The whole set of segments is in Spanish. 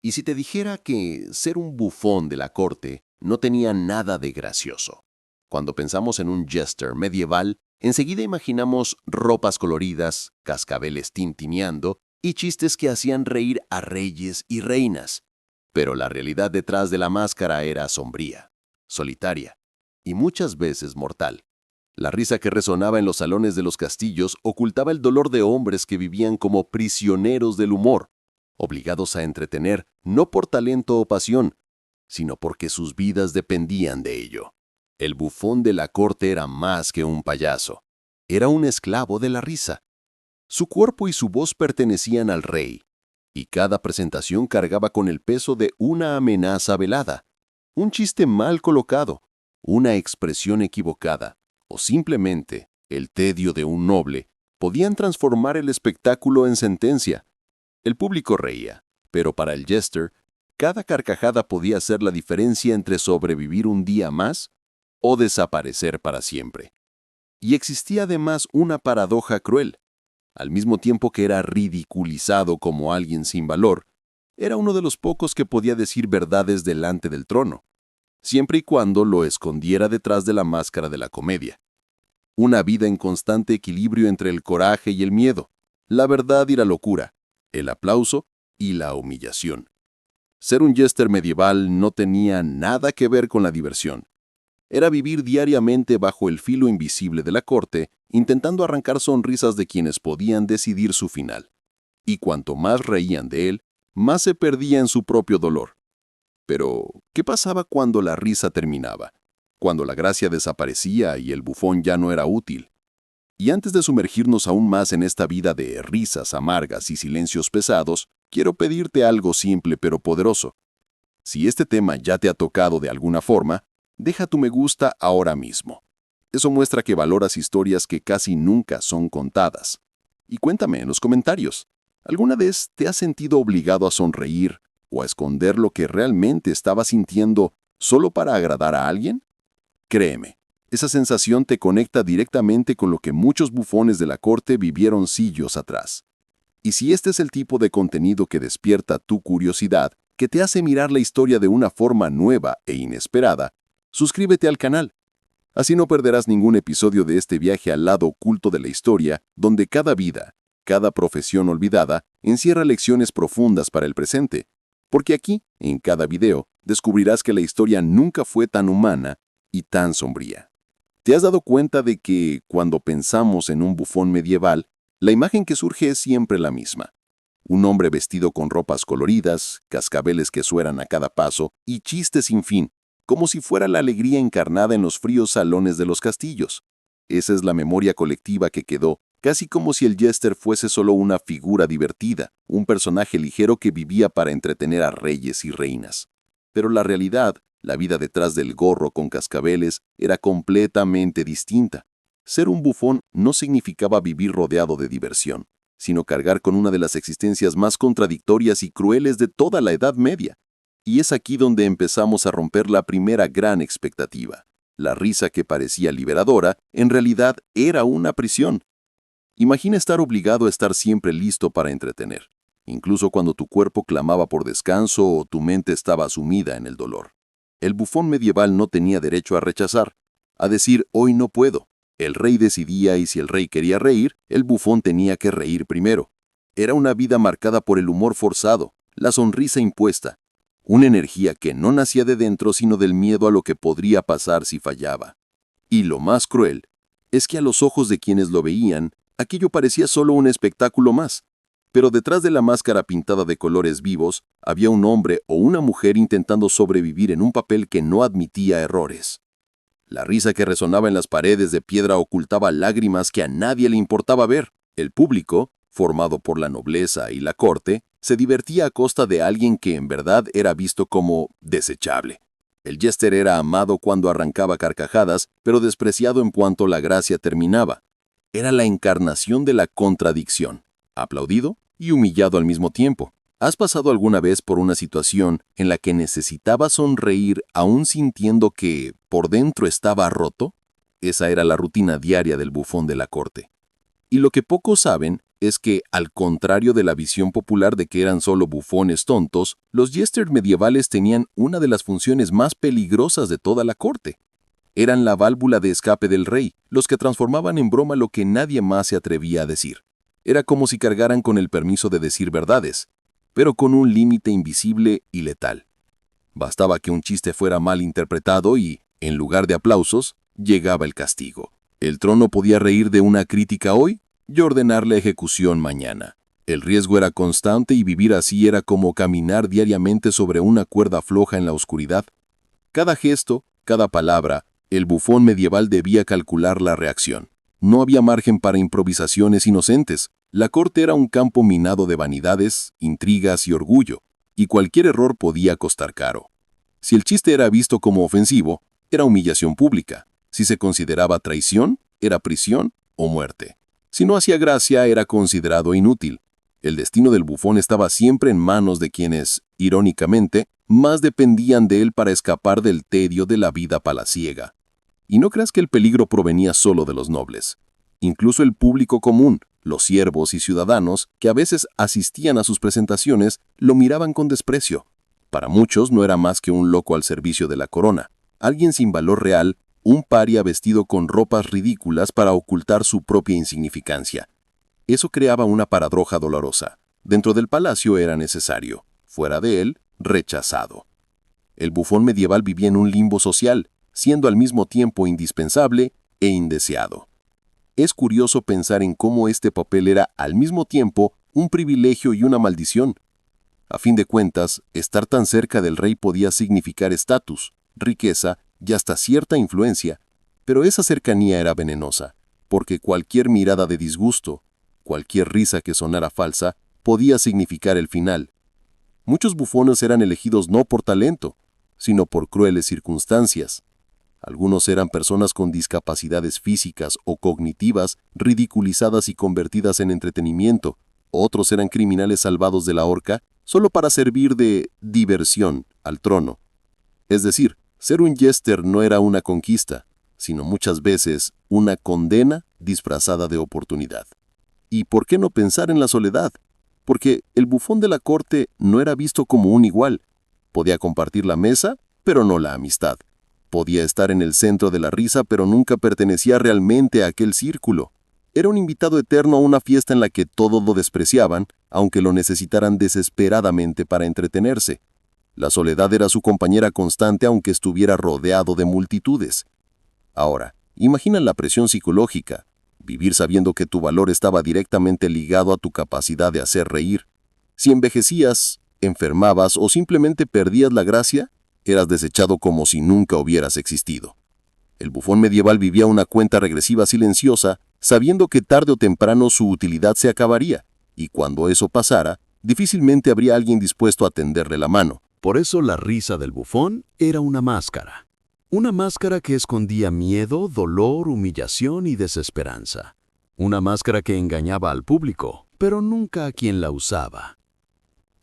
¿Y si te dijera que ser un bufón de la corte no tenía nada de gracioso? Cuando pensamos en un jester medieval, enseguida imaginamos ropas coloridas, cascabeles tintineando y chistes que hacían reír a reyes y reinas. Pero la realidad detrás de la máscara era sombría, solitaria y muchas veces mortal. La risa que resonaba en los salones de los castillos ocultaba el dolor de hombres que vivían como prisioneros del humor, obligados a entretener no por talento o pasión, sino porque sus vidas dependían de ello. El bufón de la corte era más que un payaso. Era un esclavo de la risa. Su cuerpo y su voz pertenecían al rey, y cada presentación cargaba con el peso de una amenaza velada, un chiste mal colocado, una expresión equivocada, o simplemente el tedio de un noble, podían transformar el espectáculo en sentencia. El público reía, pero para el jester, cada carcajada podía hacer la diferencia entre sobrevivir un día más o desaparecer para siempre. Y existía además una paradoja cruel. Al mismo tiempo que era ridiculizado como alguien sin valor, era uno de los pocos que podía decir verdades delante del trono, siempre y cuando lo escondiera detrás de la máscara de la comedia. Una vida en constante equilibrio entre el coraje y el miedo, la verdad y la locura, el aplauso y la humillación. Ser un jester medieval no tenía nada que ver con la diversión. Era vivir diariamente bajo el filo invisible de la corte, intentando arrancar sonrisas de quienes podían decidir su final. Y cuanto más reían de él, más se perdía en su propio dolor. Pero, ¿qué pasaba cuando la risa terminaba? Cuando la gracia desaparecía y el bufón ya no era útil. Y antes de sumergirnos aún más en esta vida de risas amargas y silencios pesados, quiero pedirte algo simple pero poderoso. Si este tema ya te ha tocado de alguna forma, deja tu me gusta ahora mismo. Eso muestra que valoras historias que casi nunca son contadas. Y cuéntame en los comentarios, ¿alguna vez te has sentido obligado a sonreír o a esconder lo que realmente estabas sintiendo solo para agradar a alguien? Créeme, esa sensación te conecta directamente con lo que muchos bufones de la corte vivieron siglos atrás. Y si este es el tipo de contenido que despierta tu curiosidad, que te hace mirar la historia de una forma nueva e inesperada, suscríbete al canal. Así no perderás ningún episodio de este viaje al lado oculto de la historia, donde cada vida, cada profesión olvidada, encierra lecciones profundas para el presente. Porque aquí, en cada video, descubrirás que la historia nunca fue tan humana y tan sombría. ¿Te has dado cuenta de que, cuando pensamos en un bufón medieval, la imagen que surge es siempre la misma? Un hombre vestido con ropas coloridas, cascabeles que suenan a cada paso y chistes sin fin, como si fuera la alegría encarnada en los fríos salones de los castillos. Esa es la memoria colectiva que quedó, casi como si el jester fuese solo una figura divertida, un personaje ligero que vivía para entretener a reyes y reinas. Pero la realidad, la vida detrás del gorro con cascabeles, era completamente distinta. Ser un bufón no significaba vivir rodeado de diversión, sino cargar con una de las existencias más contradictorias y crueles de toda la Edad Media. Y es aquí donde empezamos a romper la primera gran expectativa. La risa que parecía liberadora, en realidad era una prisión. Imagina estar obligado a estar siempre listo para entretener, incluso cuando tu cuerpo clamaba por descanso o tu mente estaba sumida en el dolor. El bufón medieval no tenía derecho a rechazar, a decir hoy no puedo. El rey decidía y si el rey quería reír, el bufón tenía que reír primero. Era una vida marcada por el humor forzado, la sonrisa impuesta, una energía que no nacía de dentro sino del miedo a lo que podría pasar si fallaba. Y lo más cruel es que a los ojos de quienes lo veían, aquello parecía solo un espectáculo más. Pero detrás de la máscara pintada de colores vivos, había un hombre o una mujer intentando sobrevivir en un papel que no admitía errores. La risa que resonaba en las paredes de piedra ocultaba lágrimas que a nadie le importaba ver. El público, formado por la nobleza y la corte, se divertía a costa de alguien que en verdad era visto como desechable. El jester era amado cuando arrancaba carcajadas, pero despreciado en cuanto la gracia terminaba. Era la encarnación de la contradicción, aplaudido y humillado al mismo tiempo. ¿Has pasado alguna vez por una situación en la que necesitabas sonreír aún sintiendo que por dentro estaba roto? Esa era la rutina diaria del bufón de la corte. Y lo que pocos saben es que, al contrario de la visión popular de que eran solo bufones tontos, los jesters medievales tenían una de las funciones más peligrosas de toda la corte. Eran la válvula de escape del rey, los que transformaban en broma lo que nadie más se atrevía a decir. Era como si cargaran con el permiso de decir verdades, pero con un límite invisible y letal. Bastaba que un chiste fuera mal interpretado y, en lugar de aplausos, llegaba el castigo. El trono podía reír de una crítica hoy y ordenar la ejecución mañana. El riesgo era constante y vivir así era como caminar diariamente sobre una cuerda floja en la oscuridad. Cada gesto, cada palabra, el bufón medieval debía calcular la reacción. No había margen para improvisaciones inocentes. La corte era un campo minado de vanidades, intrigas y orgullo, y cualquier error podía costar caro. Si el chiste era visto como ofensivo, era humillación pública. Si se consideraba traición, era prisión o muerte. Si no hacía gracia, era considerado inútil. El destino del bufón estaba siempre en manos de quienes, irónicamente, más dependían de él para escapar del tedio de la vida palaciega. Y no creas que el peligro provenía solo de los nobles. Incluso el público común, los siervos y ciudadanos, que a veces asistían a sus presentaciones, lo miraban con desprecio. Para muchos no era más que un loco al servicio de la corona, alguien sin valor real, un paria vestido con ropas ridículas para ocultar su propia insignificancia. Eso creaba una paradoja dolorosa. Dentro del palacio era necesario, fuera de él, rechazado. El bufón medieval vivía en un limbo social, siendo al mismo tiempo indispensable e indeseado. Es curioso pensar en cómo este papel era al mismo tiempo un privilegio y una maldición. A fin de cuentas, estar tan cerca del rey podía significar estatus, riqueza y hasta cierta influencia, pero esa cercanía era venenosa, porque cualquier mirada de disgusto, cualquier risa que sonara falsa, podía significar el final. Muchos bufones eran elegidos no por talento, sino por crueles circunstancias. Algunos eran personas con discapacidades físicas o cognitivas ridiculizadas y convertidas en entretenimiento. Otros eran criminales salvados de la horca solo para servir de diversión al trono. Es decir, ser un jester no era una conquista, sino muchas veces una condena disfrazada de oportunidad. ¿Y por qué no pensar en la soledad? Porque el bufón de la corte no era visto como un igual. Podía compartir la mesa, pero no la amistad. Podía estar en el centro de la risa, pero nunca pertenecía realmente a aquel círculo. Era un invitado eterno a una fiesta en la que todos lo despreciaban, aunque lo necesitaran desesperadamente para entretenerse. La soledad era su compañera constante aunque estuviera rodeado de multitudes. Ahora, imagina la presión psicológica, vivir sabiendo que tu valor estaba directamente ligado a tu capacidad de hacer reír. Si envejecías, enfermabas o simplemente perdías la gracia, eras desechado como si nunca hubieras existido. El bufón medieval vivía una cuenta regresiva silenciosa, sabiendo que tarde o temprano su utilidad se acabaría, y cuando eso pasara, difícilmente habría alguien dispuesto a tenderle la mano. Por eso la risa del bufón era una máscara. Una máscara que escondía miedo, dolor, humillación y desesperanza. Una máscara que engañaba al público, pero nunca a quien la usaba.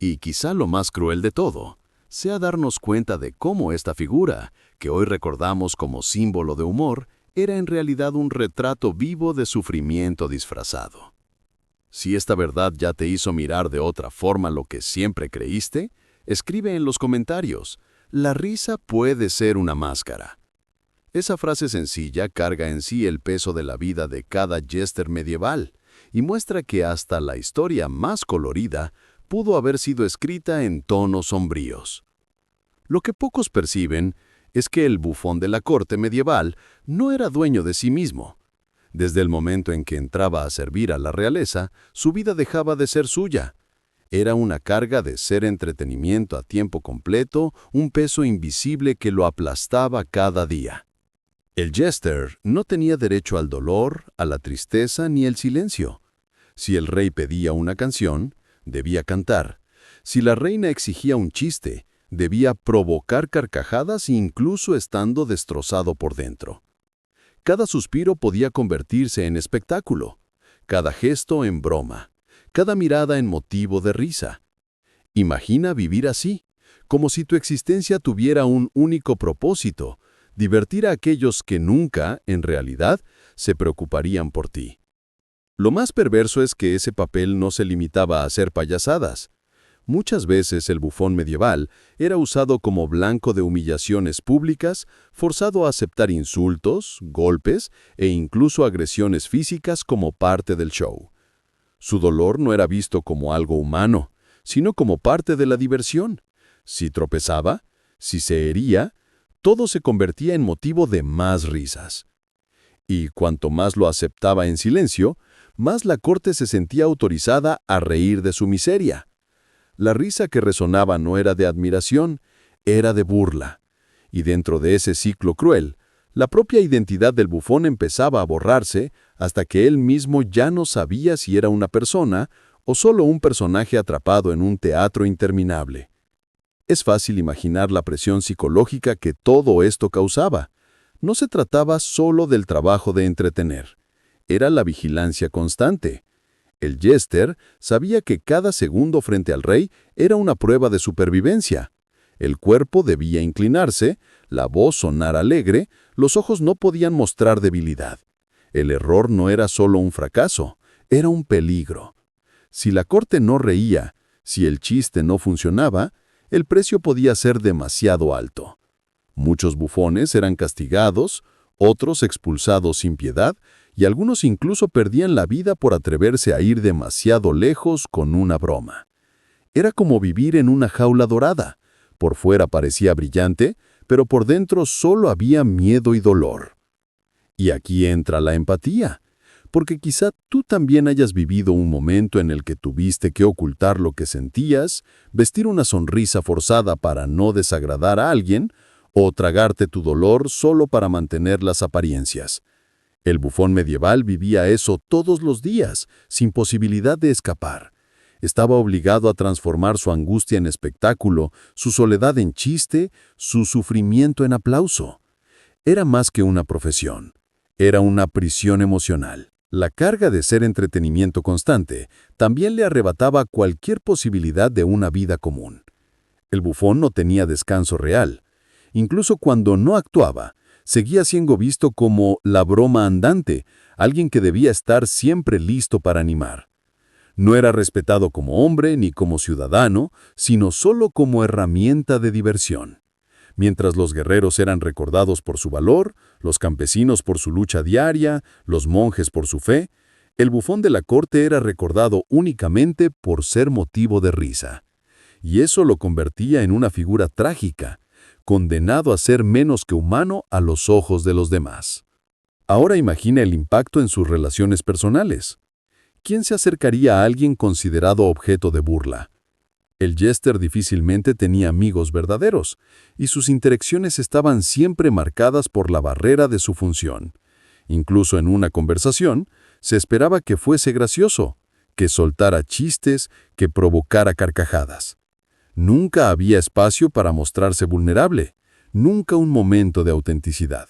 Y quizá lo más cruel de todo sea darnos cuenta de cómo esta figura, que hoy recordamos como símbolo de humor, era en realidad un retrato vivo de sufrimiento disfrazado. Si esta verdad ya te hizo mirar de otra forma lo que siempre creíste, escribe en los comentarios: la risa puede ser una máscara. Esa frase sencilla carga en sí el peso de la vida de cada jester medieval y muestra que hasta la historia más colorida pudo haber sido escrita en tonos sombríos. Lo que pocos perciben es que el bufón de la corte medieval no era dueño de sí mismo. Desde el momento en que entraba a servir a la realeza, su vida dejaba de ser suya. Era una carga de ser entretenimiento a tiempo completo, un peso invisible que lo aplastaba cada día. El jester no tenía derecho al dolor, a la tristeza ni el silencio. Si el rey pedía una canción, debía cantar. Si la reina exigía un chiste, debía provocar carcajadas incluso estando destrozado por dentro. Cada suspiro podía convertirse en espectáculo, cada gesto en broma, cada mirada en motivo de risa. Imagina vivir así, como si tu existencia tuviera un único propósito: divertir a aquellos que nunca, en realidad, se preocuparían por ti. Lo más perverso es que ese papel no se limitaba a hacer payasadas. Muchas veces el bufón medieval era usado como blanco de humillaciones públicas, forzado a aceptar insultos, golpes e incluso agresiones físicas como parte del show. Su dolor no era visto como algo humano, sino como parte de la diversión. Si tropezaba, si se hería, todo se convertía en motivo de más risas. Y cuanto más lo aceptaba en silencio, más la corte se sentía autorizada a reír de su miseria. La risa que resonaba no era de admiración, era de burla. Y dentro de ese ciclo cruel, la propia identidad del bufón empezaba a borrarse hasta que él mismo ya no sabía si era una persona o solo un personaje atrapado en un teatro interminable. Es fácil imaginar la presión psicológica que todo esto causaba. No se trataba solo del trabajo de entretener. Era la vigilancia constante. El jester sabía que cada segundo frente al rey era una prueba de supervivencia. El cuerpo debía inclinarse, la voz sonar alegre, los ojos no podían mostrar debilidad. El error no era solo un fracaso, era un peligro. Si la corte no reía, si el chiste no funcionaba, el precio podía ser demasiado alto. Muchos bufones eran castigados, otros expulsados sin piedad, y algunos incluso perdían la vida por atreverse a ir demasiado lejos con una broma. Era como vivir en una jaula dorada. Por fuera parecía brillante, pero por dentro solo había miedo y dolor. Y aquí entra la empatía, porque quizá tú también hayas vivido un momento en el que tuviste que ocultar lo que sentías, vestir una sonrisa forzada para no desagradar a alguien, o tragarte tu dolor solo para mantener las apariencias. El bufón medieval vivía eso todos los días, sin posibilidad de escapar. Estaba obligado a transformar su angustia en espectáculo, su soledad en chiste, su sufrimiento en aplauso. Era más que una profesión. Era una prisión emocional. La carga de ser entretenimiento constante también le arrebataba cualquier posibilidad de una vida común. El bufón no tenía descanso real. Incluso cuando no actuaba, seguía siendo visto como la broma andante, alguien que debía estar siempre listo para animar. No era respetado como hombre ni como ciudadano, sino solo como herramienta de diversión. Mientras los guerreros eran recordados por su valor, los campesinos por su lucha diaria, los monjes por su fe, el bufón de la corte era recordado únicamente por ser motivo de risa. Y eso lo convertía en una figura trágica, condenado a ser menos que humano a los ojos de los demás. Ahora imagina el impacto en sus relaciones personales. ¿Quién se acercaría a alguien considerado objeto de burla? El jester difícilmente tenía amigos verdaderos, y sus interacciones estaban siempre marcadas por la barrera de su función. Incluso en una conversación, se esperaba que fuese gracioso, que soltara chistes, que provocara carcajadas. Nunca había espacio para mostrarse vulnerable, nunca un momento de autenticidad.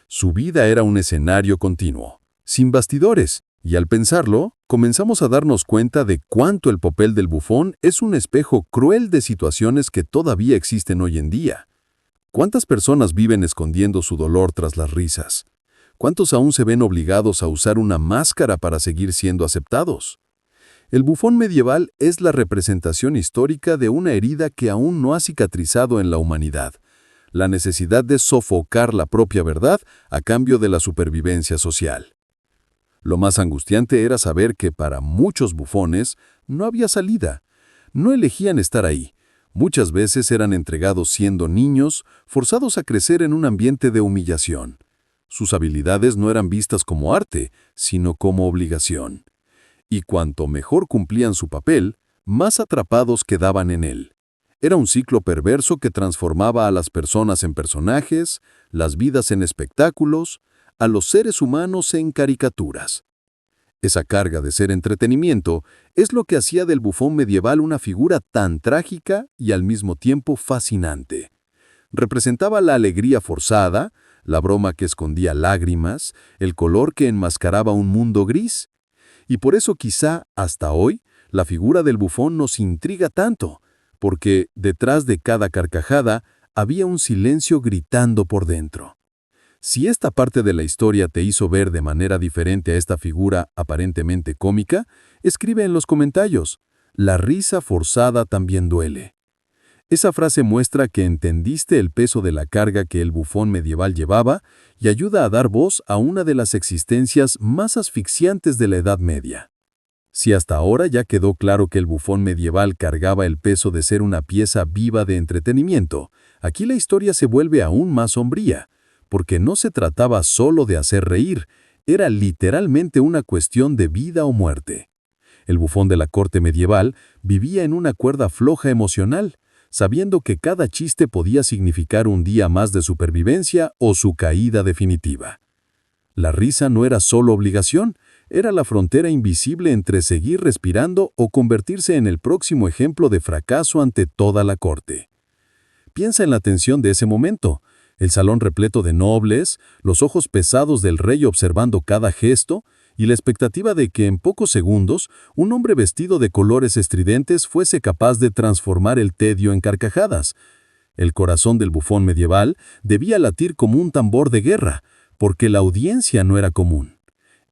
Su vida era un escenario continuo, sin bastidores, y al pensarlo, comenzamos a darnos cuenta de cuánto el papel del bufón es un espejo cruel de situaciones que todavía existen hoy en día. ¿Cuántas personas viven escondiendo su dolor tras las risas? ¿Cuántos aún se ven obligados a usar una máscara para seguir siendo aceptados? El bufón medieval es la representación histórica de una herida que aún no ha cicatrizado en la humanidad, la necesidad de sofocar la propia verdad a cambio de la supervivencia social. Lo más angustiante era saber que para muchos bufones no había salida, no elegían estar ahí. Muchas veces eran entregados siendo niños, forzados a crecer en un ambiente de humillación. Sus habilidades no eran vistas como arte, sino como obligación. Y cuanto mejor cumplían su papel, más atrapados quedaban en él. Era un ciclo perverso que transformaba a las personas en personajes, las vidas en espectáculos, a los seres humanos en caricaturas. Esa carga de ser entretenimiento es lo que hacía del bufón medieval una figura tan trágica y al mismo tiempo fascinante. Representaba la alegría forzada, la broma que escondía lágrimas, el color que enmascaraba un mundo gris. Y por eso quizá, hasta hoy, la figura del bufón nos intriga tanto, porque detrás de cada carcajada había un silencio gritando por dentro. Si esta parte de la historia te hizo ver de manera diferente a esta figura aparentemente cómica, escribe en los comentarios. La risa forzada también duele. Esa frase muestra que entendiste el peso de la carga que el bufón medieval llevaba y ayuda a dar voz a una de las existencias más asfixiantes de la Edad Media. Si hasta ahora ya quedó claro que el bufón medieval cargaba el peso de ser una pieza viva de entretenimiento, aquí la historia se vuelve aún más sombría, porque no se trataba solo de hacer reír, era literalmente una cuestión de vida o muerte. El bufón de la corte medieval vivía en una cuerda floja emocional, sabiendo que cada chiste podía significar un día más de supervivencia o su caída definitiva. La risa no era solo obligación, era la frontera invisible entre seguir respirando o convertirse en el próximo ejemplo de fracaso ante toda la corte. Piensa en la tensión de ese momento, el salón repleto de nobles, los ojos pesados del rey observando cada gesto, y la expectativa de que en pocos segundos un hombre vestido de colores estridentes fuese capaz de transformar el tedio en carcajadas. El corazón del bufón medieval debía latir como un tambor de guerra, porque la audiencia no era común.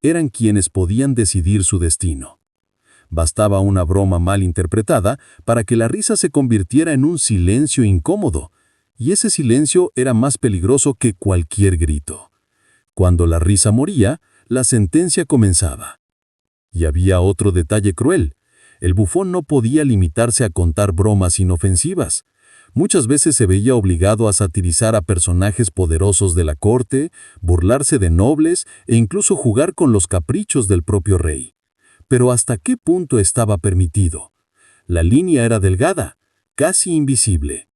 Eran quienes podían decidir su destino. Bastaba una broma mal interpretada para que la risa se convirtiera en un silencio incómodo, y ese silencio era más peligroso que cualquier grito. Cuando la risa moría, la sentencia comenzaba. Y había otro detalle cruel. El bufón no podía limitarse a contar bromas inofensivas. Muchas veces se veía obligado a satirizar a personajes poderosos de la corte, burlarse de nobles e incluso jugar con los caprichos del propio rey. Pero ¿hasta qué punto estaba permitido? La línea era delgada, casi invisible.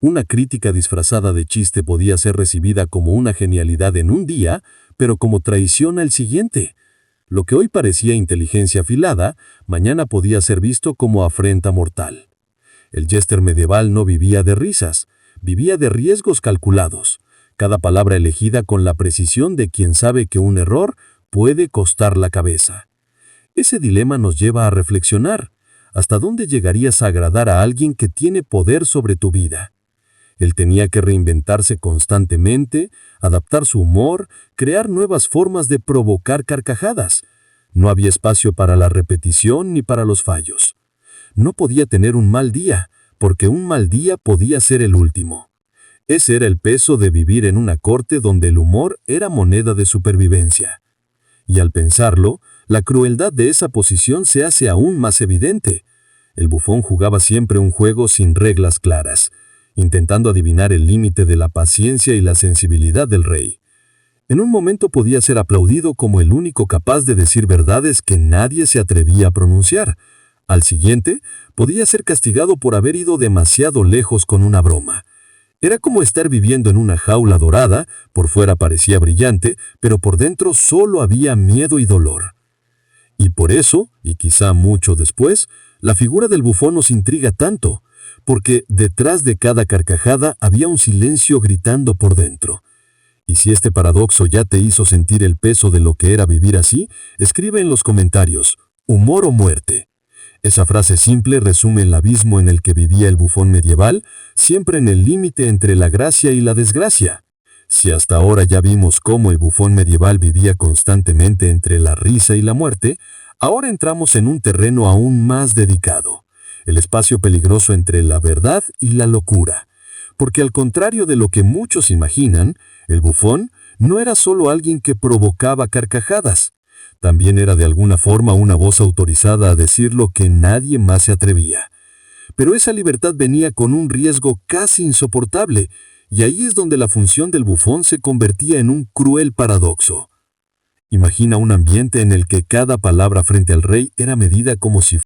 Una crítica disfrazada de chiste podía ser recibida como una genialidad en un día, pero como traición al siguiente. Lo que hoy parecía inteligencia afilada, mañana podía ser visto como afrenta mortal. El jester medieval no vivía de risas, vivía de riesgos calculados, cada palabra elegida con la precisión de quien sabe que un error puede costar la cabeza. Ese dilema nos lleva a reflexionar. ¿Hasta dónde llegarías a agradar a alguien que tiene poder sobre tu vida? Él tenía que reinventarse constantemente, adaptar su humor, crear nuevas formas de provocar carcajadas. No había espacio para la repetición ni para los fallos. No podía tener un mal día, porque un mal día podía ser el último. Ese era el peso de vivir en una corte donde el humor era moneda de supervivencia. Y al pensarlo, la crueldad de esa posición se hace aún más evidente. El bufón jugaba siempre un juego sin reglas claras, intentando adivinar el límite de la paciencia y la sensibilidad del rey. En un momento podía ser aplaudido como el único capaz de decir verdades que nadie se atrevía a pronunciar. Al siguiente, podía ser castigado por haber ido demasiado lejos con una broma. Era como estar viviendo en una jaula dorada, por fuera parecía brillante, pero por dentro solo había miedo y dolor. Y por eso, y quizá mucho después, la figura del bufón nos intriga tanto, porque detrás de cada carcajada había un silencio gritando por dentro. Y si este paradoxo ya te hizo sentir el peso de lo que era vivir así, escribe en los comentarios, humor o muerte. Esa frase simple resume el abismo en el que vivía el bufón medieval, siempre en el límite entre la gracia y la desgracia. Si hasta ahora ya vimos cómo el bufón medieval vivía constantemente entre la risa y la muerte, ahora entramos en un terreno aún más dedicado, el espacio peligroso entre la verdad y la locura. Porque al contrario de lo que muchos imaginan, el bufón no era solo alguien que provocaba carcajadas. También era de alguna forma una voz autorizada a decir lo que nadie más se atrevía. Pero esa libertad venía con un riesgo casi insoportable, y ahí es donde la función del bufón se convertía en un cruel paradoxo. Imagina un ambiente en el que cada palabra frente al rey era medida como si